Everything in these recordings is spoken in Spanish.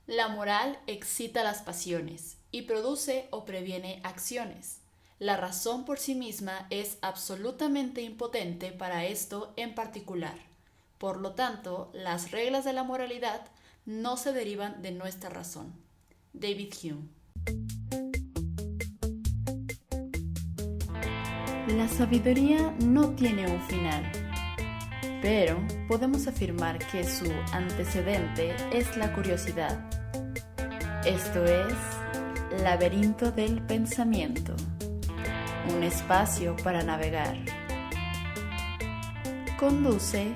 La moral excita las pasiones y produce o previene acciones. La razón por sí misma es absolutamente impotente para esto en particular. Por lo tanto, las reglas de la moralidad no se derivan de nuestra razón. David Hume. La sabiduría no tiene un final, pero podemos afirmar que su antecedente es la curiosidad. Esto es Laberinto del Pensamiento, un espacio para navegar. Conduce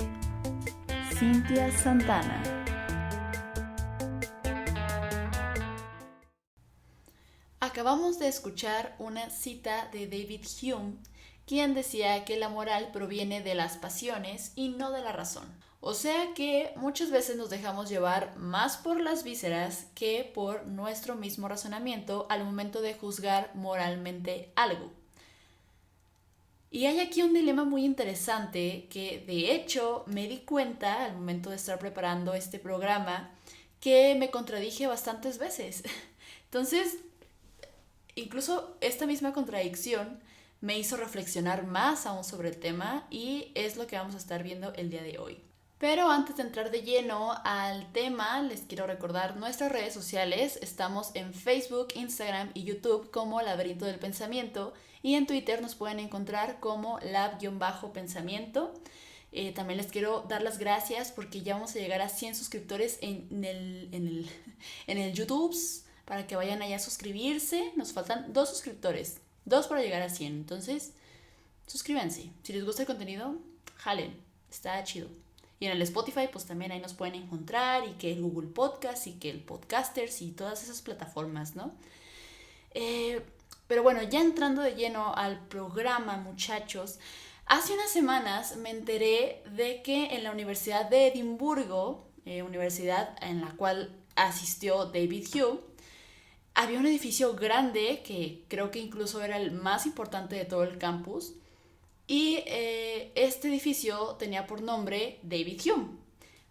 Cintia Santana. Acabamos de escuchar una cita de David Hume, quien decía que la moral proviene de las pasiones y no de la razón. O sea que muchas veces nos dejamos llevar más por las vísceras que por nuestro mismo razonamiento al momento de juzgar moralmente algo. Y hay aquí un dilema muy interesante que de hecho me di cuenta al momento de estar preparando este programa que me contradije bastantes veces. Entonces, incluso esta misma contradicción me hizo reflexionar más aún sobre el tema y es lo que vamos a estar viendo el día de hoy. Pero antes de entrar de lleno al tema, les quiero recordar nuestras redes sociales. Estamos en Facebook, Instagram y YouTube como Laberinto del Pensamiento y en Twitter nos pueden encontrar como lab-pensamiento. También les quiero dar las gracias porque ya vamos a llegar a 100 suscriptores en el YouTube para que vayan allá a suscribirse. Nos faltan 2 suscriptores, 2 para llegar a 100. Entonces, suscríbanse. Si les gusta el contenido, jalen. Está chido. Y en el Spotify, pues también ahí nos pueden encontrar, y que el Google Podcast, y que el Podcasters, y todas esas plataformas, ¿no? Pero bueno, ya entrando de lleno al programa, muchachos, hace unas semanas me enteré de que en la Universidad de Edimburgo, universidad en la cual asistió David Hume, había un edificio grande que creo que incluso era el más importante de todo el campus. Y este edificio tenía por nombre David Hume,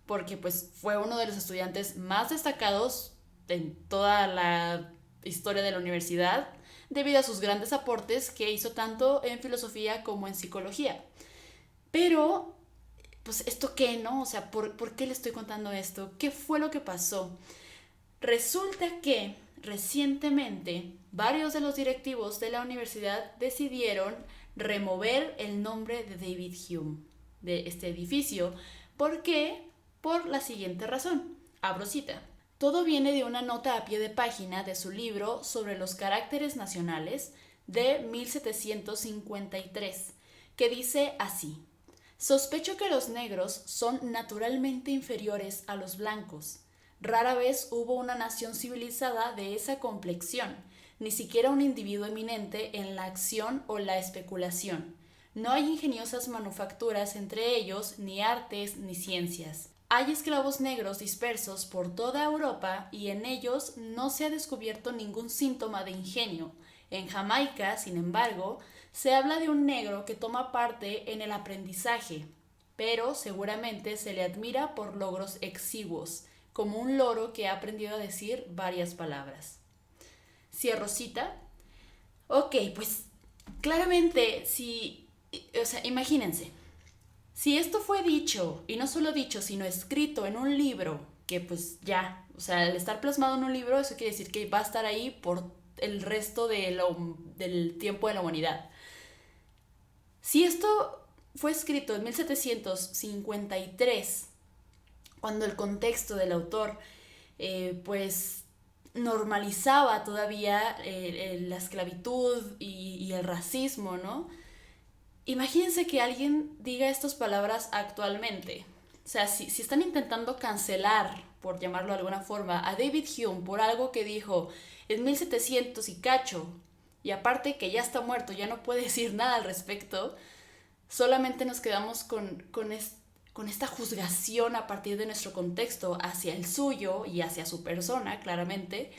porque pues fue uno de los estudiantes más destacados en toda la historia de la universidad, debido a sus grandes aportes que hizo tanto en filosofía como en psicología. Pero, pues, ¿esto qué, no? O sea, ¿por qué le estoy contando esto? ¿Qué fue lo que pasó? Resulta que recientemente varios de los directivos de la universidad decidieron remover el nombre de David Hume de este edificio. ¿Por qué? Por la siguiente razón. Abro cita. Todo viene de una nota a pie de página de su libro sobre los caracteres nacionales de 1753, que dice así: sospecho que los negros son naturalmente inferiores a los blancos. Rara vez hubo una nación civilizada de esa complexión, ni siquiera un individuo eminente en la acción o la especulación. No hay ingeniosas manufacturas entre ellos, ni artes, ni ciencias. Hay esclavos negros dispersos por toda Europa y en ellos no se ha descubierto ningún síntoma de ingenio. En Jamaica, sin embargo, se habla de un negro que toma parte en el aprendizaje, pero seguramente se le admira por logros exiguos, como un loro que ha aprendido a decir varias palabras. Cierro cita. Ok, pues claramente, o sea, imagínense, si esto fue dicho, y no solo dicho, sino escrito en un libro, que pues ya, o sea, al estar plasmado en un libro, eso quiere decir que va a estar ahí por el resto del tiempo de la humanidad. Si esto fue escrito en 1753, cuando el contexto del autor, pues normalizaba todavía la esclavitud y el racismo, ¿no? Imagínense que alguien diga estas palabras actualmente. O sea, si están intentando cancelar, por llamarlo de alguna forma, a David Hume por algo que dijo en 1700 y cacho, y aparte que ya está muerto, ya no puede decir nada al respecto, solamente nos quedamos con esta juzgación a partir de nuestro contexto hacia el suyo y hacia su persona, claramente.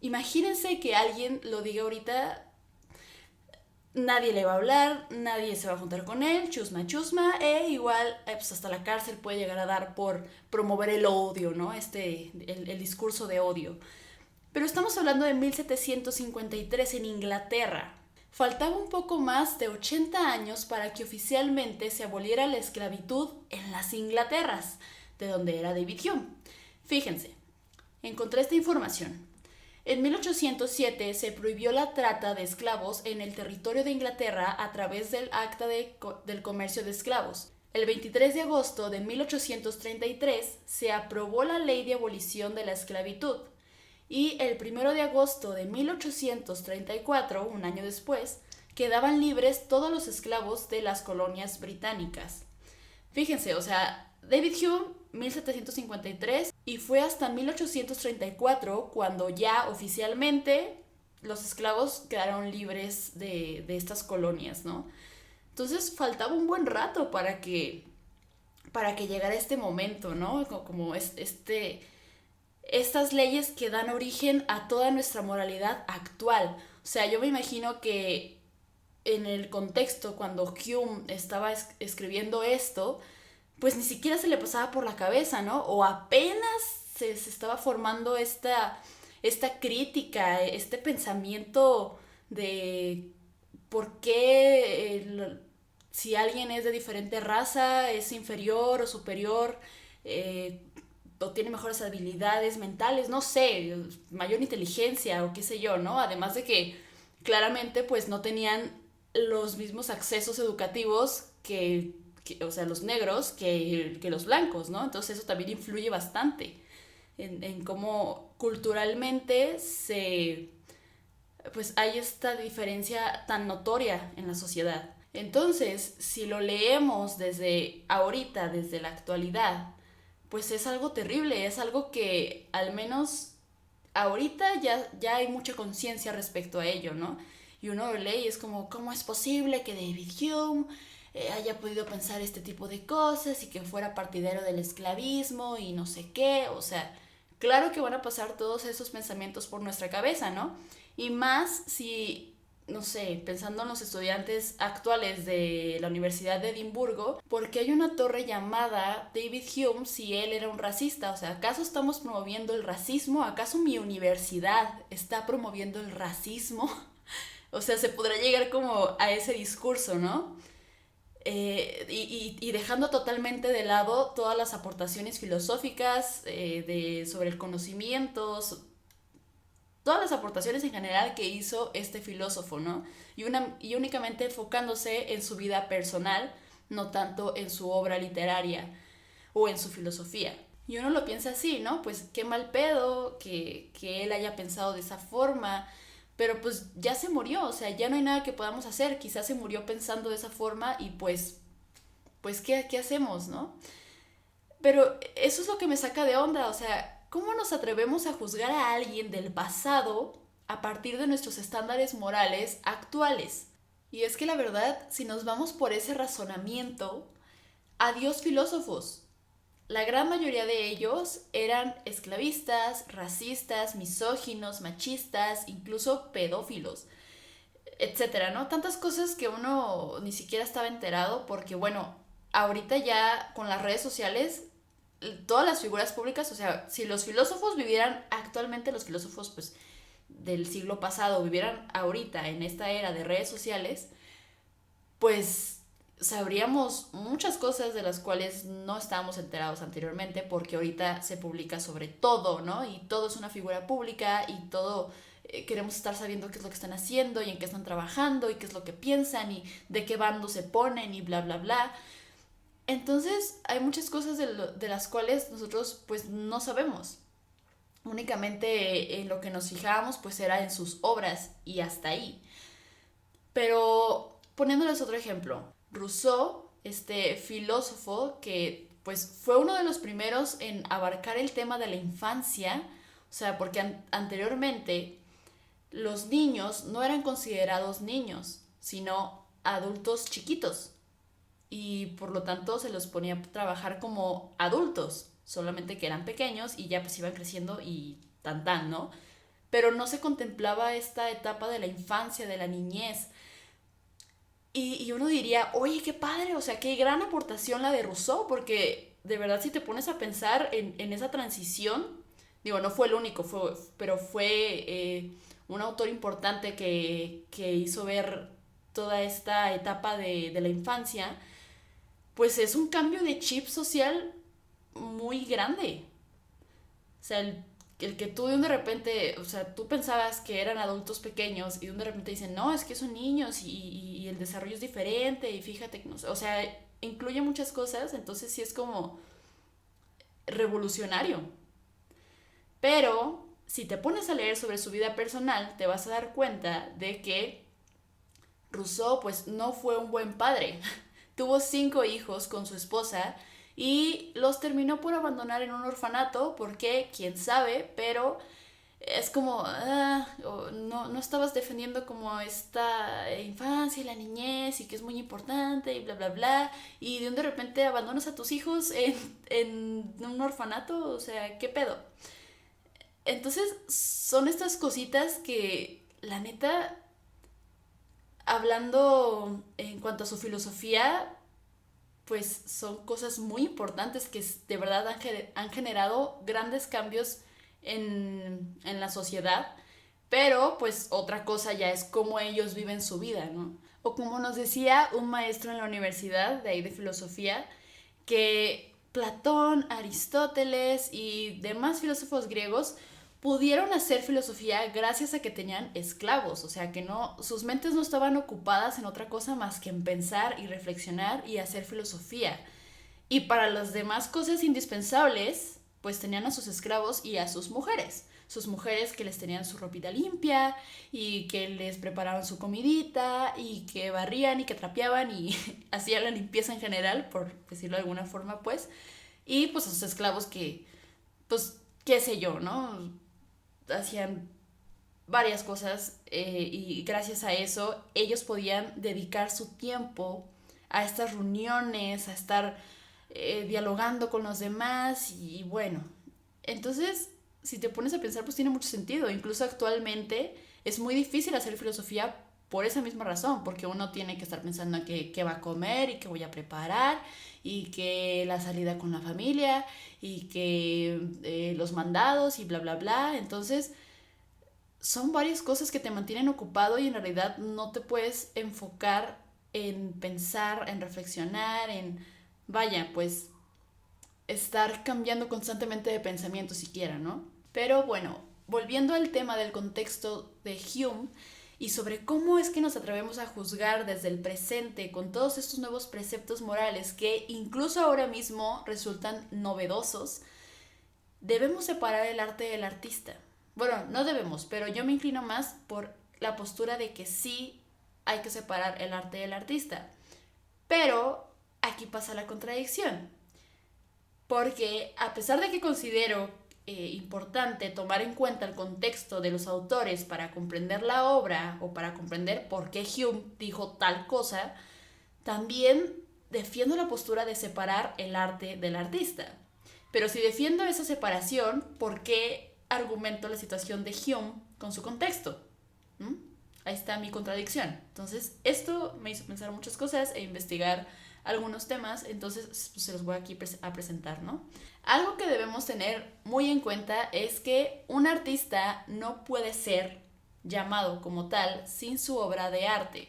Imagínense que alguien lo diga ahorita, nadie le va a hablar, nadie se va a juntar con él, chusma chusma, e igual pues hasta la cárcel puede llegar a dar por promover el odio, ¿no? El discurso de odio. Pero estamos hablando de 1753 en Inglaterra. Faltaba un poco más de 80 años para que oficialmente se aboliera la esclavitud en las Inglaterras, de donde era David Hume. Fíjense, encontré esta información. En 1807 se prohibió la trata de esclavos en el territorio de Inglaterra a través del Acta del Comercio de Esclavos. El 23 de agosto de 1833 se aprobó la Ley de Abolición de la Esclavitud y el 1 de agosto de 1834, un año después, quedaban libres todos los esclavos de las colonias británicas. Fíjense, o sea, David Hume, 1753, y fue hasta 1834 cuando ya oficialmente los esclavos quedaron libres de estas colonias, ¿no? Entonces faltaba un buen rato para que llegara este momento, ¿no? Como estas leyes que dan origen a toda nuestra moralidad actual. O sea, yo me imagino que en el contexto, cuando Hume estaba escribiendo esto, pues ni siquiera se le pasaba por la cabeza, ¿no? O apenas se estaba formando esta crítica, este pensamiento de por qué si alguien es de diferente raza es inferior o superior, o tiene mejores habilidades mentales, no sé, mayor inteligencia o qué sé yo, ¿no? Además de que claramente pues no tenían los mismos accesos educativos o sea, los negros que los blancos, ¿no? Entonces eso también influye bastante en cómo culturalmente pues hay esta diferencia tan notoria en la sociedad. Entonces, si lo leemos desde ahorita, desde la actualidad, pues es algo terrible, es algo que al menos ahorita ya hay mucha conciencia respecto a ello, ¿no? Y uno lo lee y es como, ¿cómo es posible que David Hume haya podido pensar este tipo de cosas y que fuera partidario del esclavismo y no sé qué? O sea, claro que van a pasar todos esos pensamientos por nuestra cabeza, ¿no? Y más si, no sé, pensando en los estudiantes actuales de la Universidad de Edimburgo, porque hay una torre llamada David Hume si él era un racista. O sea, ¿acaso estamos promoviendo el racismo? ¿Acaso mi universidad está promoviendo el racismo? O sea, se podrá llegar como a ese discurso, ¿no? Y dejando totalmente de lado todas las aportaciones filosóficas sobre el conocimiento, todas las aportaciones en general que hizo este filósofo, ¿no? Y únicamente enfocándose en su vida personal, no tanto en su obra literaria o en su filosofía. Y uno lo piensa así, ¿no? Pues qué mal pedo que él haya pensado de esa forma, pero pues ya se murió, o sea, ya no hay nada que podamos hacer, quizás se murió pensando de esa forma y pues ¿qué hacemos, no? Pero eso es lo que me saca de onda, o sea, ¿cómo nos atrevemos a juzgar a alguien del pasado a partir de nuestros estándares morales actuales? Y es que la verdad, si nos vamos por ese razonamiento, adiós filósofos. La gran mayoría de ellos eran esclavistas, racistas, misóginos, machistas, incluso pedófilos, etcétera, ¿no? Tantas cosas que uno ni siquiera estaba enterado porque, bueno, ahorita ya con las redes sociales, todas las figuras públicas, o sea, si los filósofos vivieran actualmente, los filósofos pues del siglo pasado vivieran ahorita en esta era de redes sociales, pues sabríamos muchas cosas de las cuales no estábamos enterados anteriormente porque ahorita se publica sobre todo, ¿no? Y todo es una figura pública y todo queremos estar sabiendo qué es lo que están haciendo y en qué están trabajando y qué es lo que piensan y de qué bando se ponen y bla, bla, bla. Entonces hay muchas cosas de las cuales nosotros pues no sabemos. Únicamente en lo que nos fijábamos pues era en sus obras y hasta ahí. Pero poniéndoles otro ejemplo, Rousseau, este filósofo que pues fue uno de los primeros en abarcar el tema de la infancia, o sea, porque anteriormente los niños no eran considerados niños, sino adultos chiquitos y por lo tanto se los ponía a trabajar como adultos, solamente que eran pequeños y ya pues iban creciendo y tan, ¿no? Pero no se contemplaba esta etapa de la infancia, de la niñez, Y uno diría, oye, qué padre, o sea, qué gran aportación la de Rousseau, porque de verdad si te pones a pensar en esa transición, digo, no fue el único, pero fue un autor importante que hizo ver toda esta etapa de la infancia, pues es un cambio de chip social muy grande. O sea, el que tú de repente, o sea, tú pensabas que eran adultos pequeños y de repente dicen, no, es que son niños y el desarrollo es diferente y fíjate que no sé, o sea, incluye muchas cosas, entonces sí es como revolucionario. Pero si te pones a leer sobre su vida personal, te vas a dar cuenta de que Rousseau pues no fue un buen padre. Tuvo 5 hijos con su esposa y los terminó por abandonar en un orfanato porque, quién sabe, pero es como, no estabas defendiendo como esta infancia y la niñez y que es muy importante y bla, bla, bla, y de repente abandonas a tus hijos en un orfanato, o sea, ¿qué pedo? Entonces son estas cositas que, la neta, hablando en cuanto a su filosofía, pues son cosas muy importantes que de verdad han generado grandes cambios en la sociedad, pero pues otra cosa ya es cómo ellos viven su vida, ¿no? O como nos decía un maestro en la universidad de ahí de filosofía, que Platón, Aristóteles y demás filósofos griegos pudieron hacer filosofía gracias a que tenían esclavos, o sea que no, sus mentes no estaban ocupadas en otra cosa más que en pensar y reflexionar y hacer filosofía. Y para las demás cosas indispensables, pues tenían a sus esclavos y a sus mujeres que les tenían su ropita limpia y que les preparaban su comidita y que barrían y que trapeaban y hacían la limpieza en general, por decirlo de alguna forma, pues. Y pues a sus esclavos que, pues, qué sé yo, ¿no? Hacían varias cosas y gracias a eso ellos podían dedicar su tiempo a estas reuniones, a estar dialogando con los demás y bueno, entonces si te pones a pensar pues tiene mucho sentido, incluso actualmente es muy difícil hacer filosofía por esa misma razón, porque uno tiene que estar pensando en qué va a comer y qué voy a preparar y que la salida con la familia y que los mandados y bla bla bla, entonces son varias cosas que te mantienen ocupado y en realidad no te puedes enfocar en pensar, en reflexionar, en, vaya, pues estar cambiando constantemente de pensamiento siquiera, ¿no? Pero bueno, volviendo al tema del contexto de Hume y sobre cómo es que nos atrevemos a juzgar desde el presente con todos estos nuevos preceptos morales que incluso ahora mismo resultan novedosos, debemos separar el arte del artista. Bueno, no debemos, pero yo me inclino más por la postura de que sí hay que separar el arte del artista. Pero aquí pasa la contradicción. Porque a pesar de que considero importante tomar en cuenta el contexto de los autores para comprender la obra o para comprender por qué Hume dijo tal cosa, también defiendo la postura de separar el arte del artista. Pero si defiendo esa separación, ¿por qué argumento la situación de Hume con su contexto? ¿Mm? Ahí está mi contradicción. Entonces, esto me hizo pensar muchas cosas e investigar algunos temas, entonces pues, se los voy aquí a presentar, ¿no? Algo que debemos tener muy en cuenta es que un artista no puede ser llamado como tal sin su obra de arte.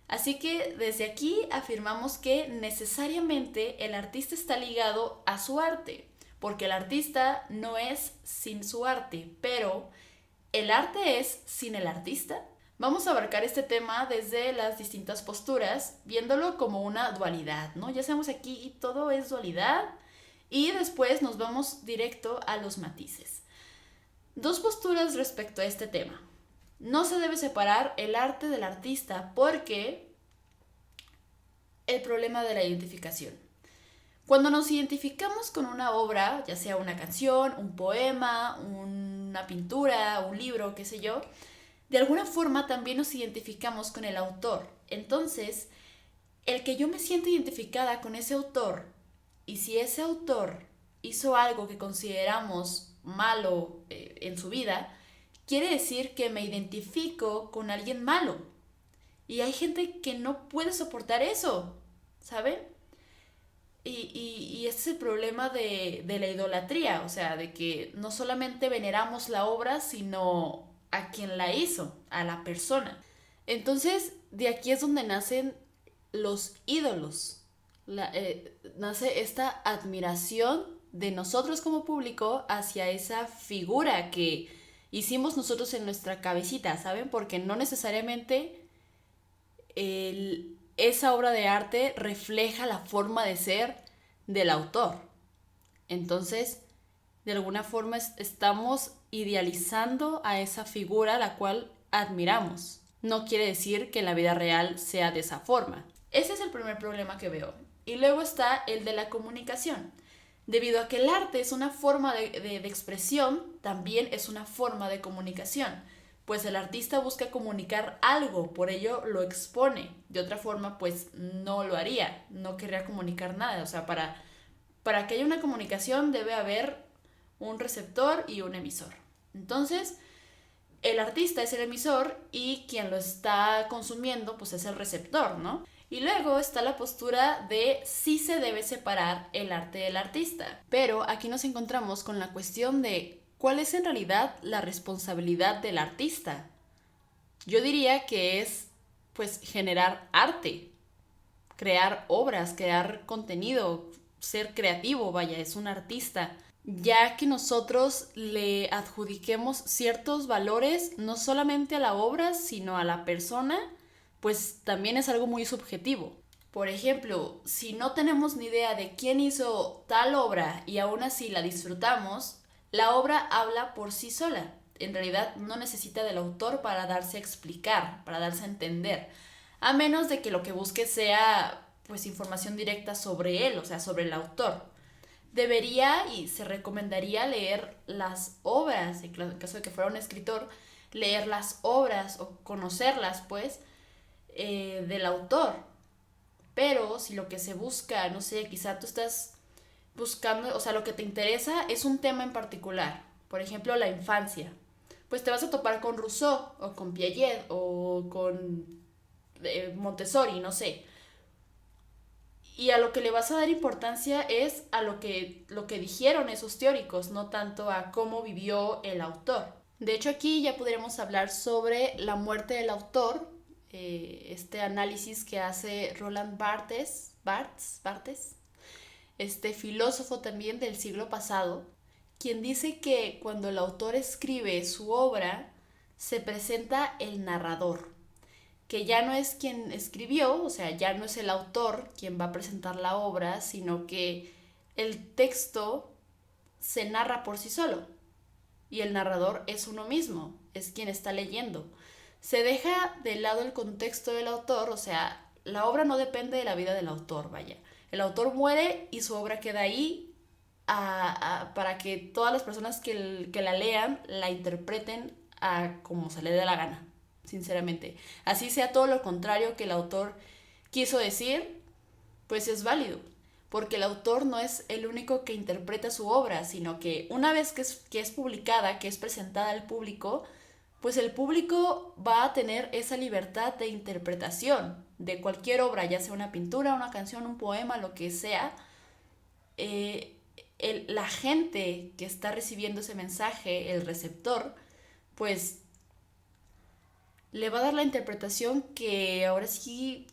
Así que desde aquí afirmamos que necesariamente el artista está ligado a su arte, porque el artista no es sin su arte, pero ¿el arte es sin el artista? Vamos a abarcar este tema desde las distintas posturas, viéndolo como una dualidad, ¿no? Ya sabemos aquí todo es dualidad y después nos vamos directo a los matices. Dos posturas respecto a este tema. No se debe separar el arte del artista porque el problema de la identificación. Cuando nos identificamos con una obra, ya sea una canción, un poema, una pintura, un libro, qué sé yo, de alguna forma también nos identificamos con el autor. Entonces, el que yo me sienta identificada con ese autor y si ese autor hizo algo que consideramos malo en su vida, quiere decir que me identifico con alguien malo. Y hay gente que no puede soportar eso, ¿saben? Y ese es el problema de la idolatría, o sea, de que no solamente veneramos la obra, sino a quien la hizo, a la persona. Entonces, de aquí es donde nacen los ídolos. Nace esta admiración de nosotros como público hacia esa figura que hicimos nosotros en nuestra cabecita, ¿saben? Porque no necesariamente esa obra de arte refleja la forma de ser del autor. Entonces, de alguna forma estamos idealizando a esa figura a la cual admiramos. No quiere decir que en la vida real sea de esa forma. Ese es el primer problema que veo. Y luego está el de la comunicación. Debido a que el arte es una forma de expresión, también es una forma de comunicación, pues el artista busca comunicar algo, por ello lo expone. De otra forma, pues no lo haría, no querría comunicar nada. O sea, para que haya una comunicación debe haber un receptor y un emisor. Entonces, el artista es el emisor y quien lo está consumiendo pues es el receptor, ¿no? Y luego está la postura de si se debe separar el arte del artista. Pero aquí nos encontramos con la cuestión de cuál es en realidad la responsabilidad del artista. Yo diría que es pues generar arte, crear obras, crear contenido, ser creativo, vaya, es un artista. Ya que nosotros le adjudiquemos ciertos valores no solamente a la obra, sino a la persona, pues también es algo muy subjetivo. Por ejemplo, si no tenemos ni idea de quién hizo tal obra y aún así la disfrutamos, la obra habla por sí sola. En realidad no necesita del autor para darse a explicar, para darse a entender, a menos de que lo que busque sea pues información directa sobre él, o sea, sobre el autor. Debería y se recomendaría leer las obras, en caso de que fuera un escritor, leer las obras o conocerlas, pues, del autor. Pero si lo que se busca, no sé, quizá tú estás buscando, o sea, lo que te interesa es un tema en particular. Por ejemplo, la infancia. Pues te vas a topar con Rousseau o con Piaget o con Montessori, no sé. Y a lo que le vas a dar importancia es a lo que dijeron esos teóricos, no tanto a cómo vivió el autor. De hecho, aquí ya podríamos hablar sobre la muerte del autor, este análisis que hace Roland Barthes, este filósofo también del siglo pasado, quien dice que cuando el autor escribe su obra, se presenta el narrador, que ya no es quien escribió, o sea, ya no es el autor quien va a presentar la obra, sino que el texto se narra por sí solo y el narrador es uno mismo, es quien está leyendo. Se deja de lado el contexto del autor, o sea, la obra no depende de la vida del autor, vaya. El autor muere y su obra queda ahí para que todas las personas que la lean la interpreten a como se le dé la gana, sinceramente. Así sea todo lo contrario que el autor quiso decir, pues es válido, porque el autor no es el único que interpreta su obra, sino que una vez que es publicada, que es presentada al público, pues el público va a tener esa libertad de interpretación de cualquier obra, ya sea una pintura, una canción, un poema, lo que sea. La gente que está recibiendo ese mensaje, el receptor, pues le va a dar la interpretación que ahora sí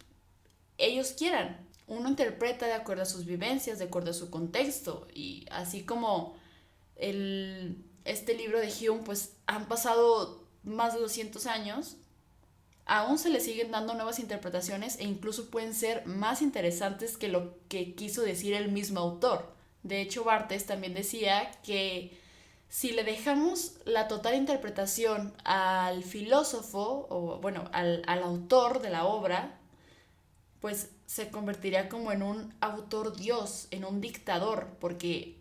ellos quieran. Uno interpreta de acuerdo a sus vivencias, de acuerdo a su contexto, y así como este libro de Hume, pues han pasado más de 200 años, aún se le siguen dando nuevas interpretaciones e incluso pueden ser más interesantes que lo que quiso decir el mismo autor. De hecho, Barthes también decía que si le dejamos la total interpretación al filósofo, o bueno, al autor de la obra, pues se convertiría como en un autor dios, en un dictador, porque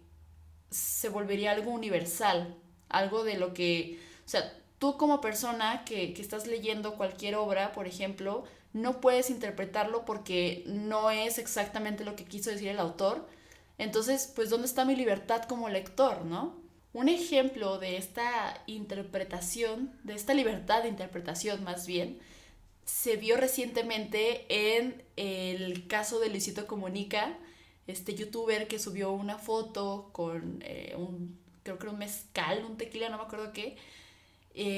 se volvería algo universal, algo de lo que, o sea, tú como persona que estás leyendo cualquier obra, por ejemplo, no puedes interpretarlo porque no es exactamente lo que quiso decir el autor. Entonces, pues, ¿dónde está mi libertad como lector, no? Un ejemplo de esta interpretación, de esta libertad de interpretación más bien, se vio recientemente en el caso de Luisito Comunica, este youtuber que subió una foto con creo que era un mezcal, un tequila, no me acuerdo qué,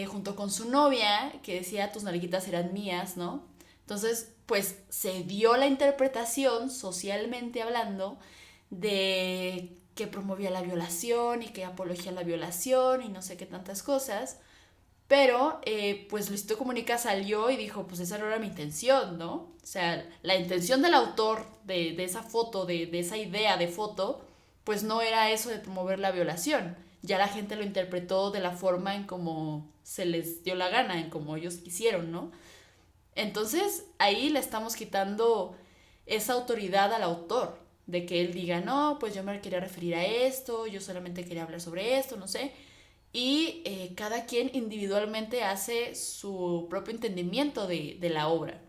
junto con su novia, que decía tus nalguitas eran mías, ¿no? Entonces, pues se dio la interpretación, socialmente hablando, de que promovía la violación y que apología la violación y no sé qué tantas cosas. Pero, pues Luisito Comunica salió y dijo, pues esa no era mi intención, ¿no? O sea, la intención del autor de esa foto, de esa idea de foto, pues no era eso de promover la violación. Ya la gente lo interpretó de la forma en como se les dio la gana, en como ellos quisieron, ¿no? Entonces, ahí le estamos quitando esa autoridad al autor, de que él diga, no, pues yo me quería referir a esto, yo solamente quería hablar sobre esto, no sé. Y cada quien individualmente hace su propio entendimiento de la obra.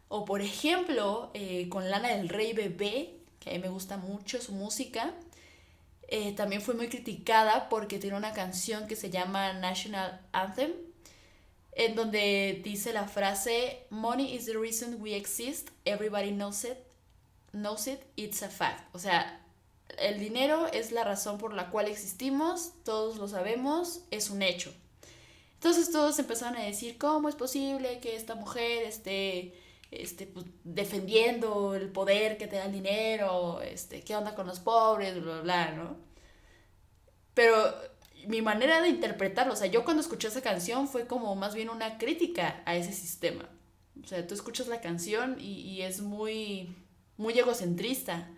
O por ejemplo, con Lana del Rey Bebé, que a mí me gusta mucho su música, también fue muy criticada porque tiene una canción que se llama National Anthem, en donde dice la frase Money is the reason we exist, everybody knows it, it's a fact. O sea, el dinero es la razón por la cual existimos, todos lo sabemos, es un hecho. Entonces todos empezaron a decir, ¿cómo es posible que esta mujer pues, defendiendo el poder que te da el dinero, qué onda con los pobres, bla, bla, bla, ¿no? Pero mi manera de interpretarlo, o sea, yo cuando escuché esa canción fue como más bien una crítica a ese sistema. O sea, tú escuchas la canción y es muy, muy egocentrista.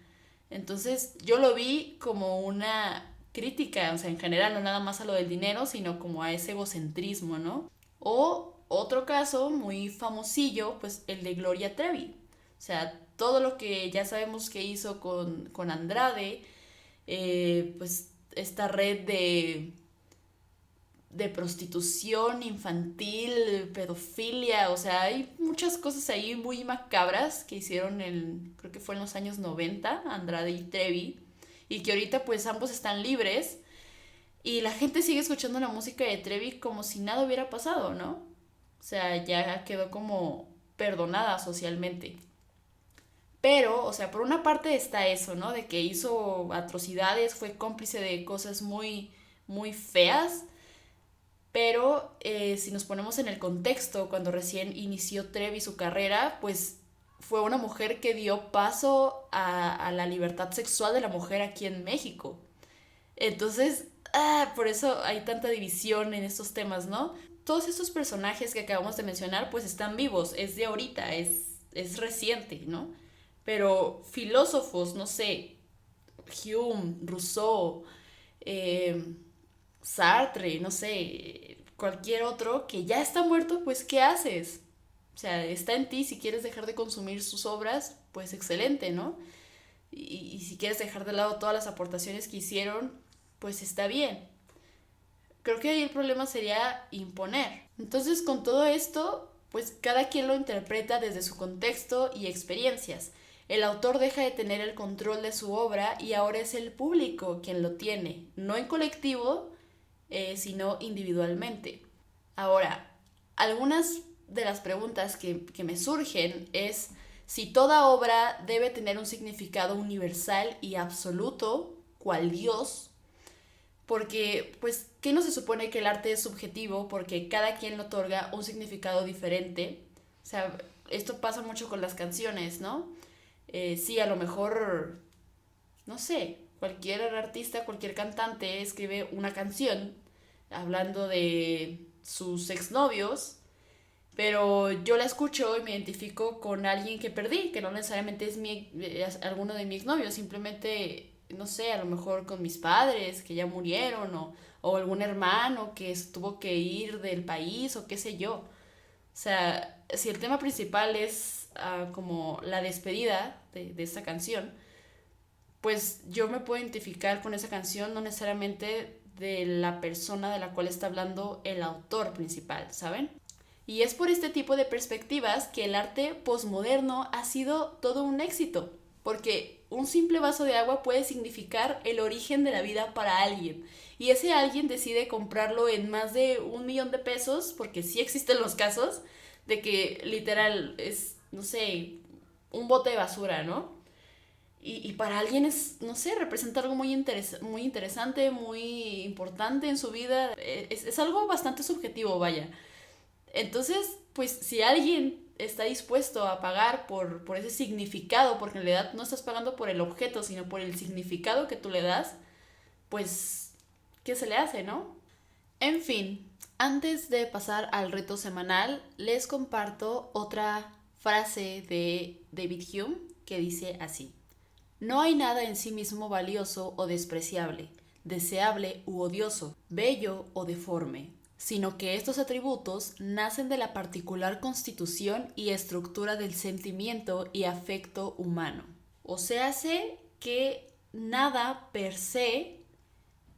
Entonces yo lo vi como una crítica, o sea, en general, no nada más a lo del dinero, sino como a ese egocentrismo, ¿no? O otro caso muy famosillo, pues el de Gloria Trevi. O sea, todo lo que ya sabemos que hizo con Andrade, pues esta red de prostitución infantil, pedofilia, o sea, hay muchas cosas ahí muy macabras que hicieron creo que fue en los años 90, Andrade y Trevi, y que ahorita pues ambos están libres y la gente sigue escuchando la música de Trevi como si nada hubiera pasado, ¿no? O sea, ya quedó como perdonada socialmente. Pero, o sea, por una parte está eso, ¿no? De que hizo atrocidades, fue cómplice de cosas muy, muy feas. Pero si nos ponemos en el contexto, cuando recién inició Trevi su carrera, pues fue una mujer que dio paso a la libertad sexual de la mujer aquí en México. Entonces, por eso hay tanta división en estos temas, ¿no? Todos estos personajes que acabamos de mencionar, pues están vivos, es de ahorita, es reciente, ¿no? Pero filósofos, no sé, Hume, Rousseau, eh, Sartre, no sé, cualquier otro que ya está muerto, pues ¿qué haces? O sea, está en ti, si quieres dejar de consumir sus obras, pues excelente, ¿no? Y si quieres dejar de lado todas las aportaciones que hicieron, pues está bien. Creo que ahí el problema sería imponer. Entonces, con todo esto, pues cada quien lo interpreta desde su contexto y experiencias. El autor deja de tener el control de su obra y ahora es el público quien lo tiene, no en colectivo, sino individualmente. Ahora, algunas de las preguntas que me surgen es si toda obra debe tener un significado universal y absoluto, cual Dios, porque, pues, ¿qué no se supone que el arte es subjetivo? Porque cada quien le otorga un significado diferente. O sea, esto pasa mucho con las canciones, ¿no? Sí, a lo mejor, no sé, cualquier artista, cualquier cantante escribe una canción hablando de sus exnovios, pero yo la escucho y me identifico con alguien que perdí, que no necesariamente es alguno de mis exnovios, simplemente, no sé, a lo mejor con mis padres que ya murieron o algún hermano que tuvo que ir del país o qué sé yo. O sea, si el tema principal es como la despedida de esta canción, pues yo me puedo identificar con esa canción, no necesariamente de la persona de la cual está hablando el autor principal, ¿saben? Y es por este tipo de perspectivas que el arte posmoderno ha sido todo un éxito, porque un simple vaso de agua puede significar el origen de la vida para alguien, y ese alguien decide comprarlo en más de 1 millón de pesos, porque sí existen los casos, de que literal es, no sé, un bote de basura, ¿no? Y para alguien es, no sé, representa algo muy interesante, muy importante en su vida. Es algo bastante subjetivo, vaya. Entonces, pues si alguien está dispuesto a pagar por ese significado, porque en realidad no estás pagando por el objeto, sino por el significado que tú le das, pues, ¿qué se le hace, no? En fin, antes de pasar al reto semanal, les comparto otra frase de David Hume que dice así: no hay nada en sí mismo valioso o despreciable, deseable u odioso, bello o deforme, sino que estos atributos nacen de la particular constitución y estructura del sentimiento y afecto humano. O sea, hace que nada per se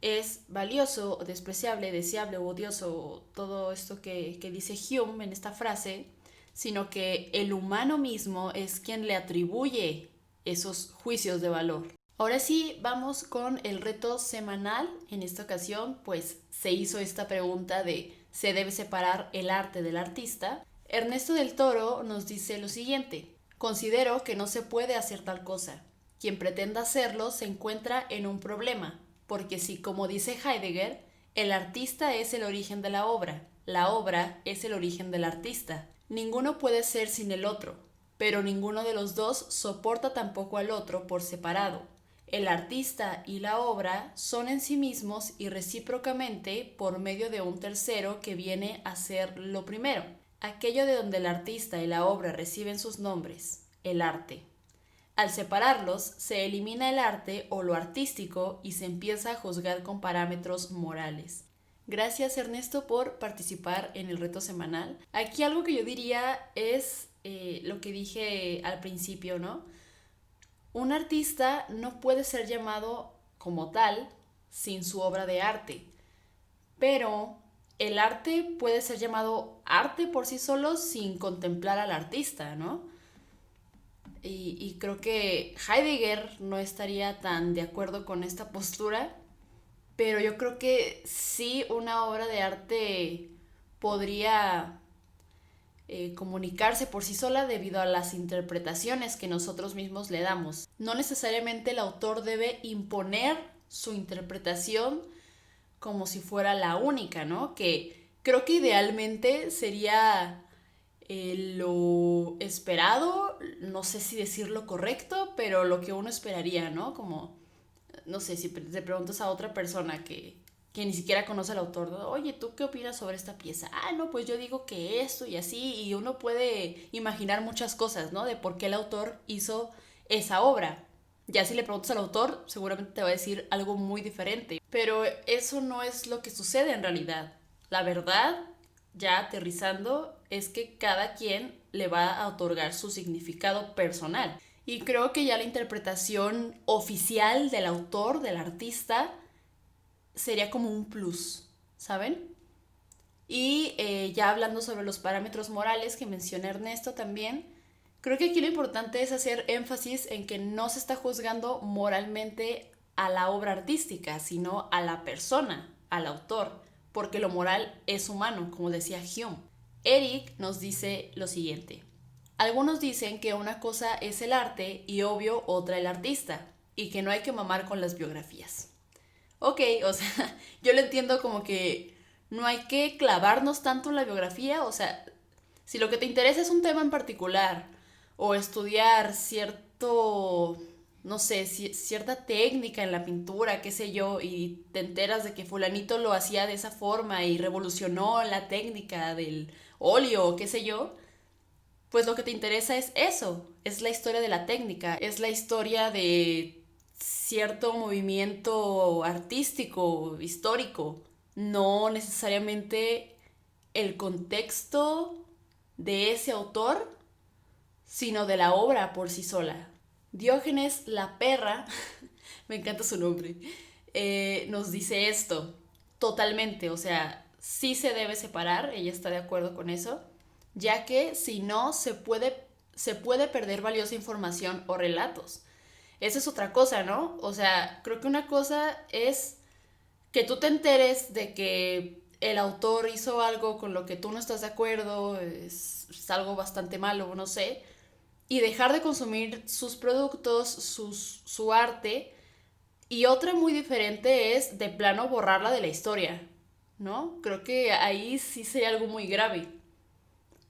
es valioso, despreciable, deseable u odioso, todo esto que dice Hume en esta frase, sino que el humano mismo es quien le atribuye esos juicios de valor. Ahora sí, vamos con el reto semanal. En esta ocasión, pues se hizo esta pregunta de ¿se debe separar el arte del artista? Ernesto del Toro nos dice lo siguiente: considero que no se puede hacer tal cosa. Quien pretenda hacerlo se encuentra en un problema, porque si, como dice Heidegger, el artista es el origen de la obra es el origen del artista. Ninguno puede ser sin el otro, pero ninguno de los dos soporta tampoco al otro por separado. El artista y la obra son en sí mismos y recíprocamente por medio de un tercero que viene a ser lo primero, aquello de donde el artista y la obra reciben sus nombres, el arte. Al separarlos, se elimina el arte o lo artístico y se empieza a juzgar con parámetros morales. Gracias, Ernesto, por participar en el reto semanal. Aquí algo que yo diría es lo que dije al principio, ¿no? Un artista no puede ser llamado como tal sin su obra de arte, pero el arte puede ser llamado arte por sí solo sin contemplar al artista, ¿no? Y creo que Heidegger no estaría tan de acuerdo con esta postura, pero yo creo que sí una obra de arte podría comunicarse por sí sola debido a las interpretaciones que nosotros mismos le damos. No necesariamente el autor debe imponer su interpretación como si fuera la única, ¿no? Que creo que idealmente sería lo esperado, no sé si decirlo correcto, pero lo que uno esperaría, ¿no? Como, no sé, si te preguntas a otra persona que ni siquiera conoce al autor, ¿no? Oye, ¿tú qué opinas sobre esta pieza? Ah, no, pues yo digo que esto y así, y uno puede imaginar muchas cosas, ¿no? De por qué el autor hizo esa obra. Ya si le preguntas al autor, seguramente te va a decir algo muy diferente. Pero eso no es lo que sucede en realidad. La verdad, ya aterrizando, es que cada quien le va a otorgar su significado personal. Y creo que ya la interpretación oficial del autor, del artista, sería como un plus, ¿saben? Y ya hablando sobre los parámetros morales que menciona Ernesto también, creo que aquí lo importante es hacer énfasis en que no se está juzgando moralmente a la obra artística, sino a la persona, al autor, porque lo moral es humano, como decía Hume. Eric nos dice lo siguiente: algunos dicen que una cosa es el arte y obvio otra el artista, y que no hay que mamar con las biografías. Ok, o sea, yo lo entiendo como que no hay que clavarnos tanto en la biografía, o sea, si lo que te interesa es un tema en particular o estudiar cierto, no sé, cierta técnica en la pintura, qué sé yo, y te enteras de que fulanito lo hacía de esa forma y revolucionó la técnica del óleo, qué sé yo, pues lo que te interesa es eso, es la historia de la técnica, es la historia de cierto movimiento artístico, histórico, no necesariamente el contexto de ese autor, sino de la obra por sí sola. Diógenes la perra, me encanta su nombre, nos dice esto totalmente, o sea, sí se debe separar, ella está de acuerdo con eso, ya que si no se puede perder valiosa información o relatos. Esa es otra cosa, ¿no? O sea, creo que una cosa es que tú te enteres de que el autor hizo algo con lo que tú no estás de acuerdo, es algo bastante malo, no sé, y dejar de consumir sus productos, su arte. Y otra muy diferente es de plano borrarla de la historia, ¿no? Creo que ahí sí sería algo muy grave.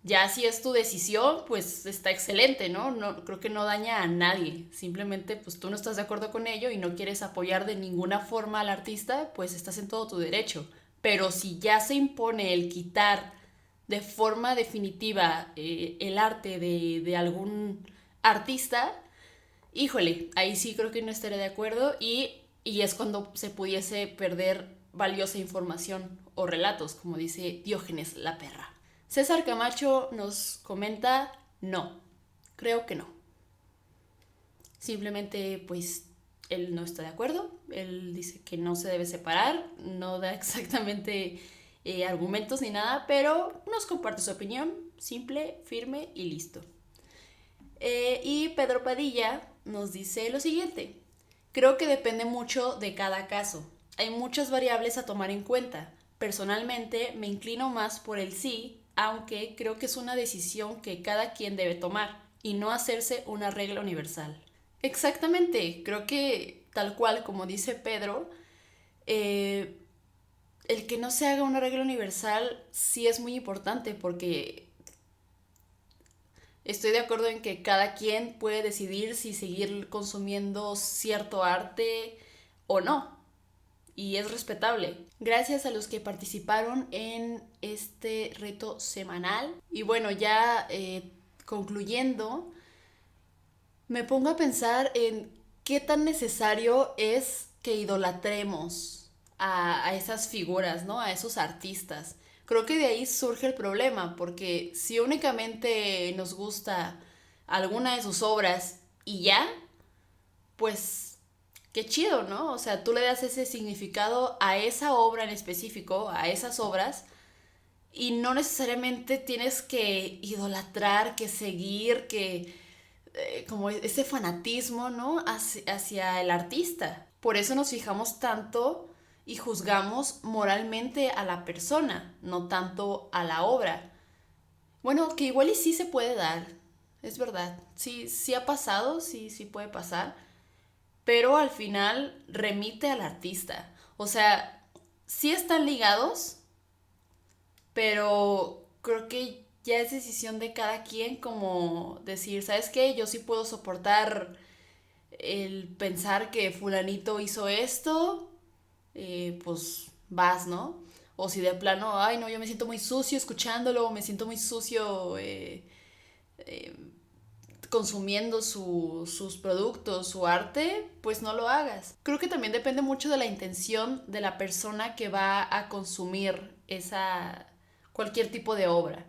Ya si es tu decisión, pues está excelente, ¿no? No creo que no daña a nadie. Simplemente, pues tú no estás de acuerdo con ello y no quieres apoyar de ninguna forma al artista, pues estás en todo tu derecho. Pero si ya se impone el quitar de forma definitiva el arte de algún artista, híjole, ahí sí creo que no estaré de acuerdo y es cuando se pudiese perder valiosa información o relatos, como dice Diógenes la perra. César Camacho nos comenta, no, creo que no. Simplemente pues él no está de acuerdo, él dice que no se debe separar, no da exactamente argumentos ni nada, pero nos comparte su opinión, simple, firme y listo. Y Pedro Padilla nos dice lo siguiente: creo que depende mucho de cada caso. Hay muchas variables a tomar en cuenta. Personalmente me inclino más por el sí, aunque creo que es una decisión que cada quien debe tomar y no hacerse una regla universal. Exactamente, creo que tal cual como dice Pedro, eh, el que no se haga una regla universal sí es muy importante porque estoy de acuerdo en que cada quien puede decidir si seguir consumiendo cierto arte o no. Y es respetable. Gracias a los que participaron en este reto semanal. Y bueno, ya concluyendo, me pongo a pensar en qué tan necesario es que idolatremos a esas figuras, ¿no? A esos artistas. Creo que de ahí surge el problema, porque si únicamente nos gusta alguna de sus obras y ya, pues qué chido, ¿no? O sea, tú le das ese significado a esa obra en específico, a esas obras, y no necesariamente tienes que idolatrar, que seguir, que como ese fanatismo, ¿no? Hacia el artista. Por eso nos fijamos tanto y juzgamos moralmente a la persona, no tanto a la obra. Bueno, que igual y sí se puede dar, es verdad. Sí, sí ha pasado, sí, sí puede pasar, pero al final remite al artista. O sea, sí están ligados, pero creo que ya es decisión de cada quien como decir, ¿sabes qué? Yo sí puedo soportar el pensar que fulanito hizo esto, pues vas, ¿no? O si de plano, ay, no, yo me siento muy sucio escuchándolo, me siento muy sucio eh, consumiendo sus productos, su arte, pues no lo hagas. Creo que también depende mucho de la intención de la persona que va a consumir cualquier tipo de obra.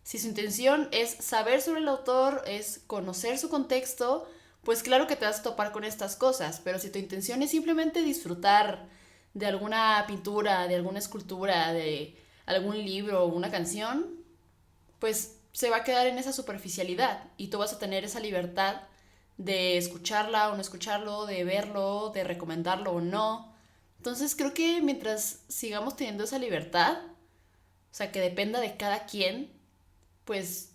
Si su intención es saber sobre el autor, es conocer su contexto, pues claro que te vas a topar con estas cosas, pero si tu intención es simplemente disfrutar de alguna pintura, de alguna escultura, de algún libro o una canción, pues se va a quedar en esa superficialidad y tú vas a tener esa libertad de escucharla o no escucharlo, de verlo, de recomendarlo o no. Entonces creo que mientras sigamos teniendo esa libertad, o sea, que dependa de cada quien, pues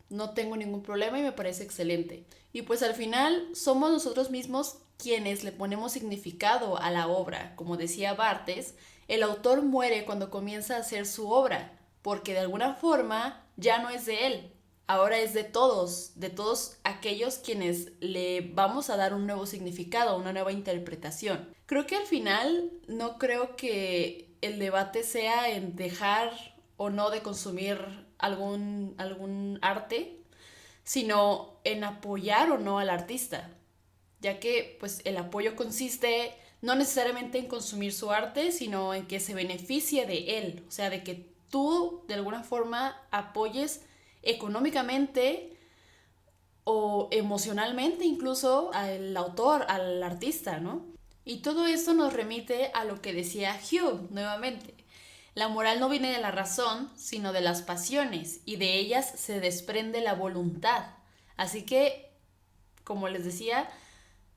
no tengo ningún problema y me parece excelente. Y pues al final somos nosotros mismos quienes le ponemos significado a la obra. Como decía Barthes, el autor muere cuando comienza a hacer su obra, porque de alguna forma ya no es de él, ahora es de todos aquellos quienes le vamos a dar un nuevo significado, una nueva interpretación. Creo que al final no creo que el debate sea en dejar o no de consumir algún arte, sino en apoyar o no al artista, ya que pues el apoyo consiste no necesariamente en consumir su arte, sino en que se beneficie de él, o sea, de que tú de alguna forma apoyes económicamente o emocionalmente incluso al autor, al artista, ¿no? Y todo esto nos remite a lo que decía Hume nuevamente. La moral no viene de la razón, sino de las pasiones, y de ellas se desprende la voluntad. Así que, como les decía,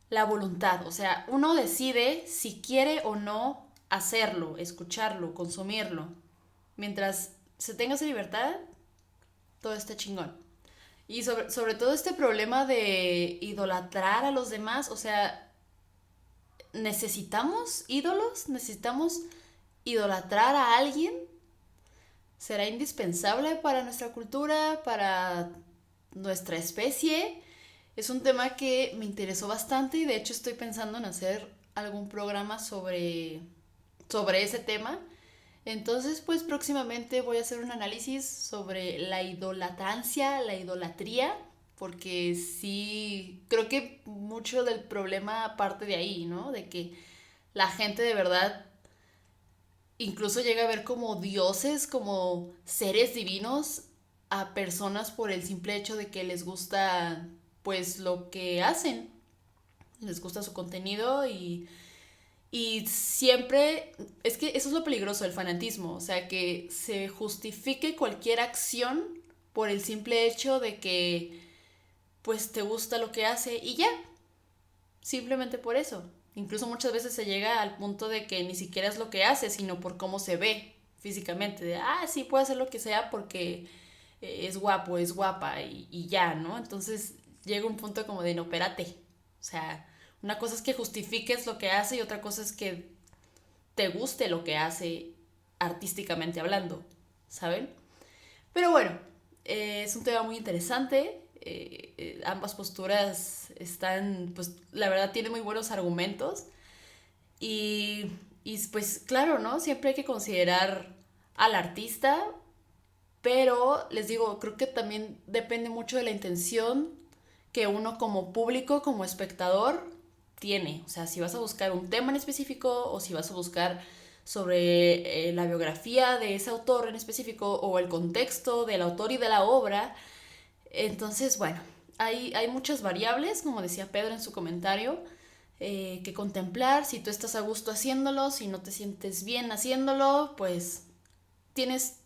la voluntad, o sea, uno decide si quiere o no hacerlo, escucharlo, consumirlo. Mientras se tenga esa libertad, todo está chingón. Y sobre todo este problema de idolatrar a los demás, o sea, ¿necesitamos ídolos? ¿Necesitamos idolatrar a alguien? ¿Será indispensable para nuestra cultura, para nuestra especie? Es un tema que me interesó bastante y de hecho estoy pensando en hacer algún programa sobre ese tema. Entonces, pues próximamente voy a hacer un análisis sobre la idolatancia, la idolatría, porque sí, creo que mucho del problema parte de ahí, ¿no? De que la gente de verdad incluso llega a ver como dioses, como seres divinos a personas por el simple hecho de que les gusta pues lo que hacen, les gusta su contenido y siempre, es que eso es lo peligroso del fanatismo, o sea, que se justifique cualquier acción por el simple hecho de que pues te gusta lo que hace y ya, simplemente por eso. Incluso muchas veces se llega al punto de que ni siquiera es lo que hace, sino por cómo se ve físicamente. De, sí, puede hacer lo que sea porque es guapo, es guapa y ya, ¿no? Entonces llega un punto como de, no, espérate. O sea, una cosa es que justifiques lo que hace y otra cosa es que te guste lo que hace artísticamente hablando, ¿saben? Pero bueno, es un tema muy interesante. Ambas posturas están, pues la verdad tiene muy buenos argumentos y pues claro, ¿no? Siempre hay que considerar al artista, pero les digo, creo que también depende mucho de la intención que uno como público, como espectador, tiene. O sea, si vas a buscar un tema en específico o si vas a buscar sobre la biografía de ese autor en específico o el contexto del autor y de la obra. Entonces, bueno, hay muchas variables, como decía Pedro en su comentario, que contemplar. Si tú estás a gusto haciéndolo, si no te sientes bien haciéndolo, pues tienes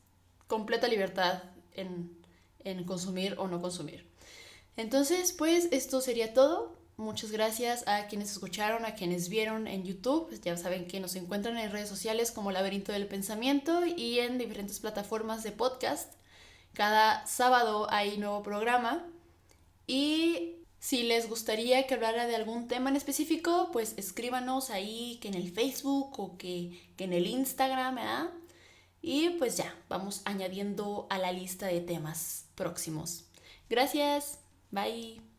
completa libertad en consumir o no consumir. Entonces, pues esto sería todo. Muchas gracias a quienes escucharon, a quienes vieron en YouTube. Ya saben que nos encuentran en redes sociales como Laberinto del Pensamiento y en diferentes plataformas de podcast. Cada sábado hay nuevo programa. Y si les gustaría que hablara de algún tema en específico, pues escríbanos ahí, que en el Facebook o que en el Instagram, ¿eh? Y pues ya, vamos añadiendo a la lista de temas próximos. Gracias, bye.